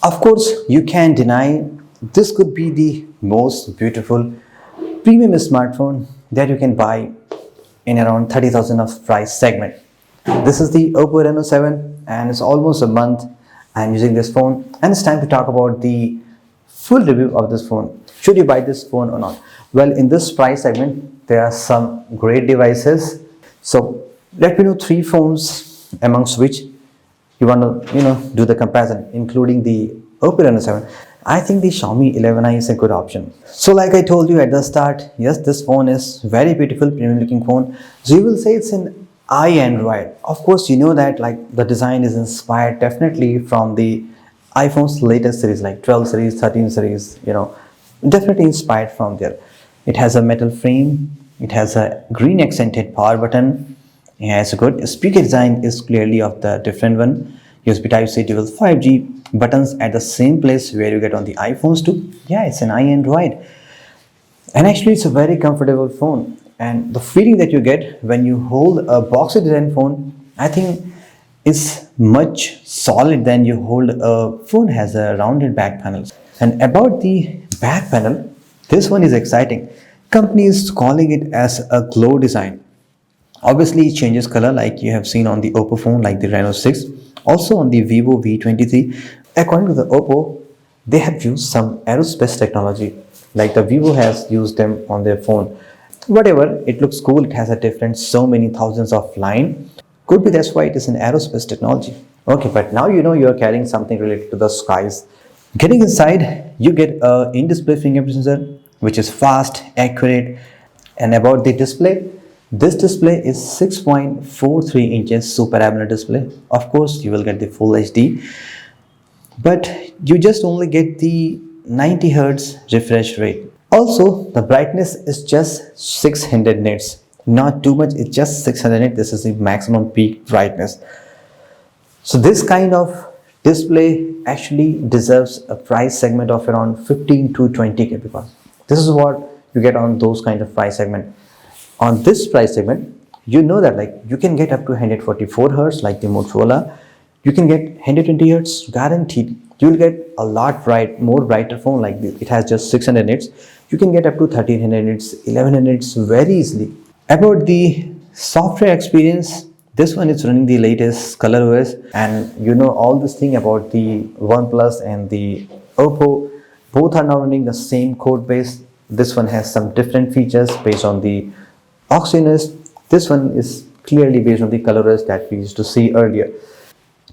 Of course, you can't deny this could be the most beautiful premium smartphone that you can buy in around 30,000 of price segment. This is the OPPO Reno 7 and it's almost a month I'm using this phone, and it's time to talk about the full review of this phone. Should you buy this phone or not? Well, in this price segment, there are some great devices. So let me know three phones amongst which you want to do the comparison, including the OPPO Reno 7. I think the Xiaomi 11i is a good option. So like I told you at the start, yes, this phone is very beautiful, premium looking phone. So you will say it's an iAndroid. Of course, you know that like the design is inspired definitely from the iPhone's latest series like 12 series, 13 series, definitely inspired from there. It has a metal frame, it has a green accented power button, it has a good speaker design is clearly of the different one. USB Type-C dual 5G buttons at the same place where you get on the iPhones too. Yeah, it's an iAndroid. And actually it's a very comfortable phone. And the feeling that you get when you hold a boxy design phone, I think is much solid than you hold a phone has a rounded back panel. And about the back panel, this one is exciting. Company is calling it as a glow design. Obviously it changes color like you have seen on the OPPO phone like the Reno 6, also on the Vivo V23. According to the OPPO, they have used some aerospace technology like the Vivo has used them on their phone. Whatever, it looks cool, it has a different so many thousands of line. Could be that's why it is an aerospace technology. Okay, but now you know you are carrying something related to the skies. Getting inside, you get a in-display fingerprint sensor which is fast, accurate. And about the display, this display is 6.43 inches Super AMOLED display. Of course, you will get the full HD, but you just only get the 90 Hz refresh rate. Also, the brightness is just 600 nits, not too much, it's just 600 nits. This is the maximum peak brightness. So this kind of display actually deserves a price segment of around 15 to 20k, because this is what you get on those kind of price segment. On this price segment, you know that like you can get up to 144 Hz like the Motorola. You can get 120 Hz guaranteed. You will get a lot more brighter phone like this. It has just 600 nits. You can get up to 1300 nits, 1100 nits very easily. About the software experience, this one is running the latest ColorOS, and you know all this thing about the OnePlus and the OPPO. Both are now running the same code base. This one has some different features based on the Oxygenus. This one is clearly based on the ColorOS that we used to see earlier.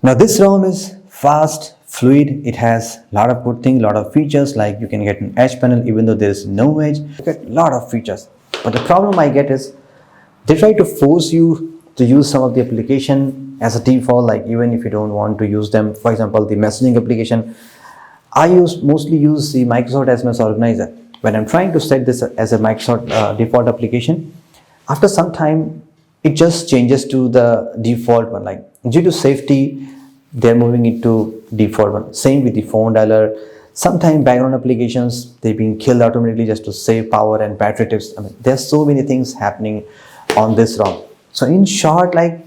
Now this ROM is fast, fluid, it has a lot of good things, a lot of features like you can get an edge panel even though there is no edge. You get a lot of features. But the problem I get is they try to force you to use some of the application as a default, like even if you don't want to use them. For example, the messaging application, I mostly use the Microsoft SMS Organizer. When I'm trying to set this as a Microsoft default application, after some time it just changes to the default one. Like due to safety, they're moving it to default one. Same with the phone dialer. Sometimes background applications, they're being killed automatically just to save power and battery tips. I mean, there's so many things happening on this ROM. So in short, like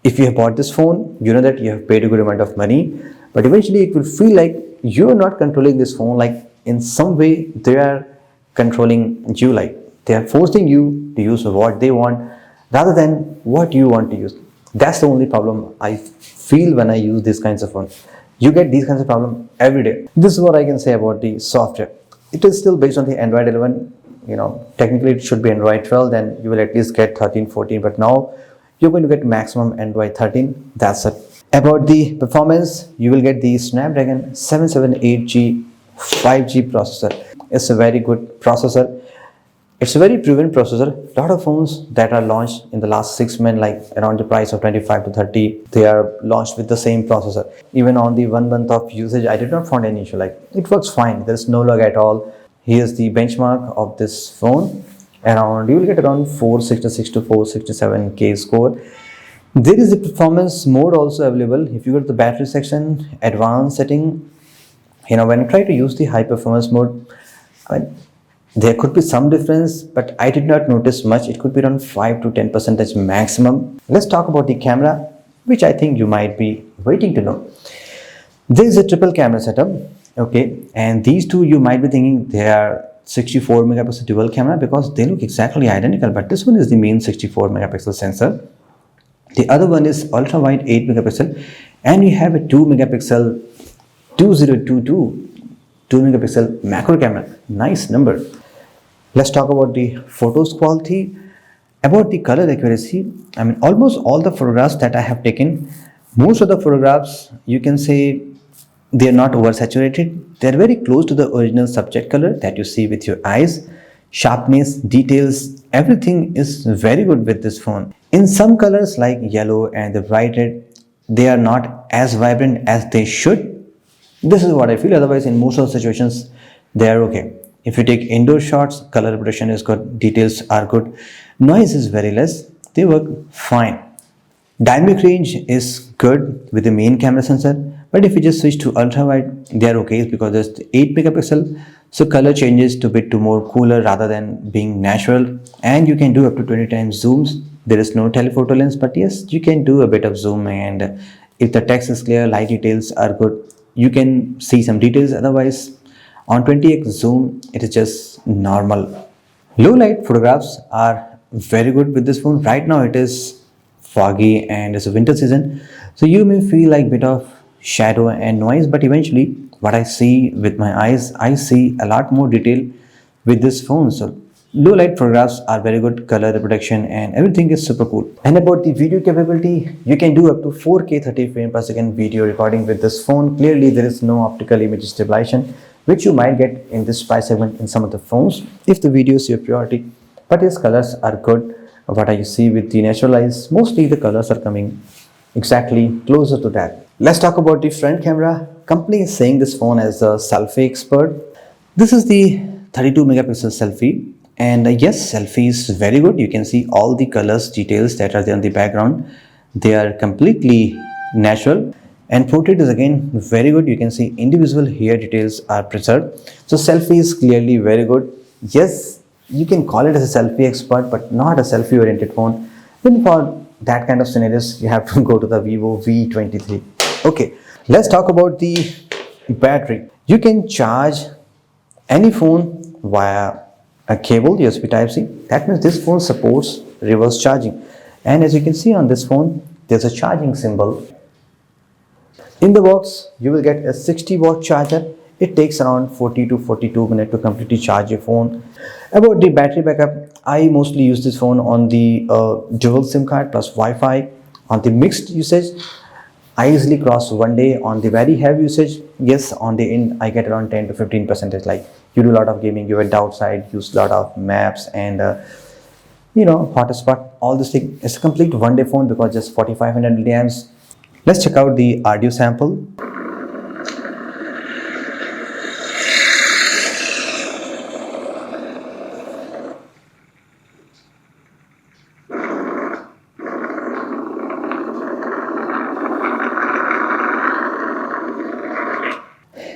if you have bought this phone, you know that you have paid a good amount of money, but eventually it will feel like you're not controlling this phone. Like in some way they are controlling you, like they are forcing you to use what they want rather than what you want to use. That's the only problem I feel when I use these kinds of phones. You get these kinds of problems every day. This is what I can say about the software. It is still based on the Android 11. Technically it should be Android 12, then you will at least get 13, 14, but now you're going to get maximum Android 13. That's it. About the performance, you will get the Snapdragon 778G 5G processor. It's a very good processor. It's a very proven processor. A lot of phones that are launched in the last 6 months, like around the price of 25 to 30, they are launched with the same processor. Even on the 1 month of usage, I did not find any issue. Like it works fine. There's no lag at all. Here's the benchmark of this phone. You will get around 466 to 467K score. There is a performance mode also available. If you go to the battery section, advanced setting, when you try to use the high performance mode, there could be some difference, but I did not notice much. It could be around 5 to 10% maximum. Let's talk about the camera, which I think you might be waiting to know. There is a triple camera setup, okay, and these two you might be thinking they are 64 megapixel dual camera because they look exactly identical, but this one is the main 64 megapixel sensor. The other one is ultra wide 8 megapixel, and you have a 2 megapixel 2022 2 megapixel macro camera. Nice number. Let's talk about the photos quality. About the color accuracy, I mean, almost all the photographs that I have taken, most of the photographs you can say they are not oversaturated. They are very close to the original subject color that you see with your eyes. Sharpness, details, everything is very good with this phone. In some colors like yellow and the bright red, they are not as vibrant as they should. This is what I feel. Otherwise, in most of the situations, they are okay. If you take indoor shots, color reproduction is good, details are good, noise is very less, they work fine. Dynamic range is good with the main camera sensor, but if you just switch to ultra wide, they are okay because there's the 8 megapixel, so color changes to bit to more cooler rather than being natural, and you can do up to 20 times zooms. There is no telephoto lens, but yes, you can do a bit of zoom, and if the text is clear, light details are good, you can see some details. Otherwise, on 20x zoom, it is just normal. Low light photographs are very good with this phone. Right now it is foggy and it's a winter season, so you may feel like bit of shadow and noise, but eventually what I see with my eyes, I see a lot more detail with this phone. So low light photographs are very good, color reproduction and everything is super cool. And about the video capability, you can do up to 4K 30 frame per second video recording with this phone. Clearly there is no optical image stabilization, which you might get in this price segment in some of the phones if the video is your priority. But its colors are good. What I see with the natural eyes, mostly the colors are coming exactly closer to that. Let's talk about the front camera. Company is saying this phone as a selfie expert. This is the 32 megapixel selfie, and yes, selfie is very good. You can see all the colors details that are there in the background. They are completely natural. And portrait is again very good. You can see individual hair details are preserved. So selfie is clearly very good. Yes, you can call it as a selfie expert, but not a selfie oriented phone. Then for that kind of scenarios, you have to go to the Vivo V23. Okay, let's talk about the battery. You can charge any phone via a cable USB Type-C. That means this phone supports reverse charging. And as you can see on this phone, there's a charging symbol. In the box, you will get a 60-watt charger. It takes around 40 to 42 minutes to completely charge your phone. About the battery backup, I mostly use this phone on the dual SIM card plus Wi-Fi. On the mixed usage, I easily cross 1 day. On the very heavy usage, yes, on the end, I get around 10 to 15%. Like you do a lot of gaming, you went outside, use a lot of maps and hotspot, all this thing. It's a complete 1 day phone because just 4500 milliamps. Let's check out the audio sample.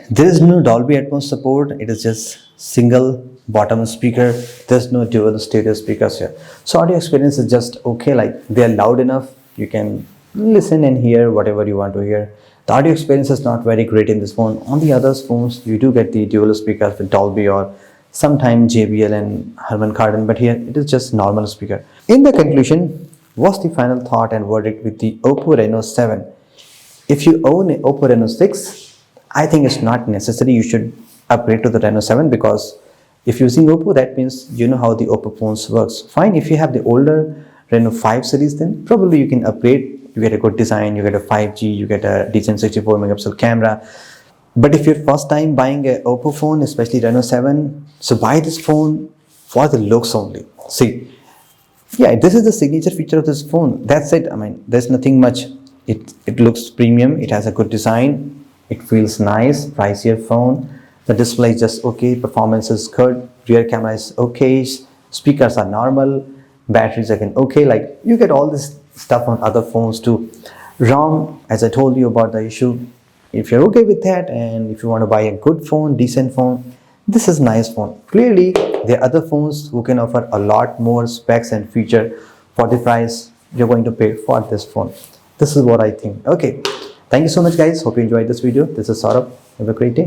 There is no Dolby Atmos support. It is just single bottom speaker. There's no dual stereo speakers here. So audio experience is just okay. Like they are loud enough. You can listen and hear whatever you want to hear. The audio experience is not very great in this phone. On the other phones, you do get the dual speakers with Dolby or sometimes JBL and Harman Kardon, but here it is just normal speaker. In the conclusion, what's the final thought and verdict with the OPPO Reno 7? If you own an OPPO Reno 6, I think it's not necessary. You should upgrade to the Reno 7 because if you're using OPPO, that means you know how the OPPO phones works. Fine, if you have the older Reno 5 series, then probably you can upgrade. You get a good design, you get a 5G, you get a decent 64 megapixel camera. But if you're first time buying a OPPO phone, especially Reno 7, so buy this phone for the looks only. See, yeah, this is the signature feature of this phone. That's it. I mean, there's nothing much. It looks premium. It has a good design. It feels nice. Pricier phone. The display is just okay. Performance is good. Rear camera is okay. Speakers are normal. Batteries again okay. Like you get all this stuff on other phones too. ROM, as I told you about the issue. If you're okay with that, and if you want to buy a good phone, decent phone, this is nice phone. Clearly, there are other phones who can offer a lot more specs and feature for the price you're going to pay for this phone. This is what I think. Okay, Thank you so much, guys. Hope you enjoyed this video. This is Saurabh. Have a great day.